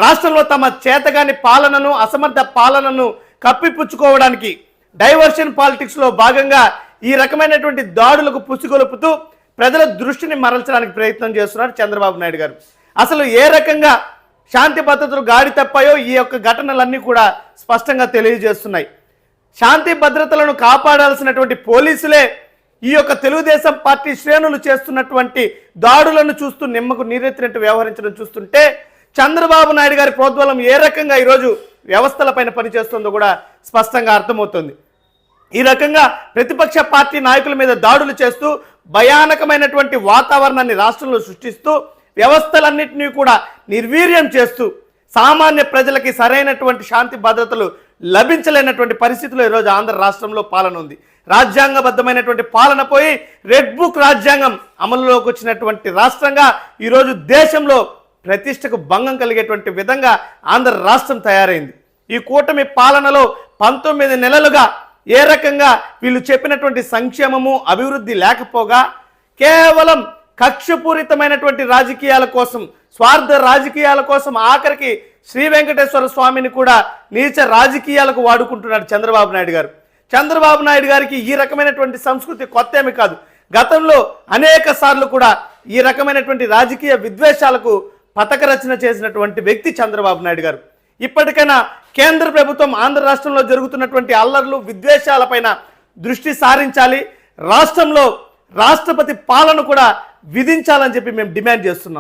రాష్ట్రంలో తమ చేతగాని పాలనను, అసమర్థ పాలనను కప్పిపుచ్చుకోవడానికి డైవర్షన్ పాలిటిక్స్లో భాగంగా ఈ రకమైనటువంటి దాడులకు పుసిగొలుపుతూ ప్రజల దృష్టిని మరల్చడానికి ప్రయత్నం చేస్తున్నారు చంద్రబాబు నాయుడు గారు. అసలు ఏ రకంగా శాంతి భద్రతలు గాడి తప్పాయో ఈ యొక్క ఘటనలన్నీ కూడా స్పష్టంగా తెలియజేస్తున్నాయి. శాంతి భద్రతలను కాపాడాల్సినటువంటి పోలీసులే ఈ యొక్క తెలుగుదేశం పార్టీ శ్రేణులు చేస్తున్నటువంటి దాడులను చూస్తూ నిమ్మకు నీరెత్తినట్టు వ్యవహరించడం చూస్తుంటే చంద్రబాబు నాయుడు గారి ప్రోద్బలం ఏ రకంగా ఈరోజు వ్యవస్థలపైన పనిచేస్తుందో కూడా స్పష్టంగా అర్థమవుతుంది. ఈ రకంగా ప్రతిపక్ష పార్టీ నాయకుల మీద దాడులు చేస్తూ భయానకమైనటువంటి వాతావరణాన్ని రాష్ట్రంలో సృష్టిస్తూ వ్యవస్థలన్నింటినీ కూడా నిర్వీర్యం చేస్తూ సామాన్య ప్రజలకి సరైనటువంటి శాంతి భద్రతలు లభించలేనటువంటి పరిస్థితుల్లో ఈరోజు ఆంధ్ర రాష్ట్రంలో పాలన ఉంది. రాజ్యాంగబద్ధమైనటువంటి పాలన పోయి రెడ్ బుక్ రాజ్యాంగం అమలులోకి వచ్చినటువంటి రాష్ట్రంగా ఈరోజు దేశంలో ప్రతిష్టకు భంగం కలిగేటువంటి విధంగా ఆంధ్ర రాష్ట్రం తయారైంది. ఈ కూటమి పాలనలో 19 నెలలుగా ఏ రకంగా వీళ్ళు చెప్పినటువంటి సంక్షేమము, అభివృద్ధి లేకపోగా కేవలం కక్షపూరితమైనటువంటి రాజకీయాల కోసం, స్వార్థ రాజకీయాల కోసం, ఆఖరికి శ్రీ వెంకటేశ్వర స్వామిని కూడా నీచ రాజకీయాలకు వాడుకుంటున్నాడు చంద్రబాబు నాయుడు గారు. చంద్రబాబు నాయుడు గారికి ఈ రకమైనటువంటి సంస్కృతి కొత్త ఏమి కాదు. గతంలో అనేక సార్లు కూడా ఈ రకమైనటువంటి రాజకీయ విద్వేషాలకు పథక రచన చేసినటువంటి వ్యక్తి చంద్రబాబు నాయుడు గారు. ఇప్పటికైనా కేంద్ర ప్రభుత్వం ఆంధ్ర రాష్ట్రంలో జరుగుతున్నటువంటి అల్లర్లు, విద్వేషాలపైన దృష్టి సారించాలి. రాష్ట్రంలో రాష్ట్రపతి పాలన కూడా విధించాలని చెప్పి మేము డిమాండ్ చేస్తున్నాం.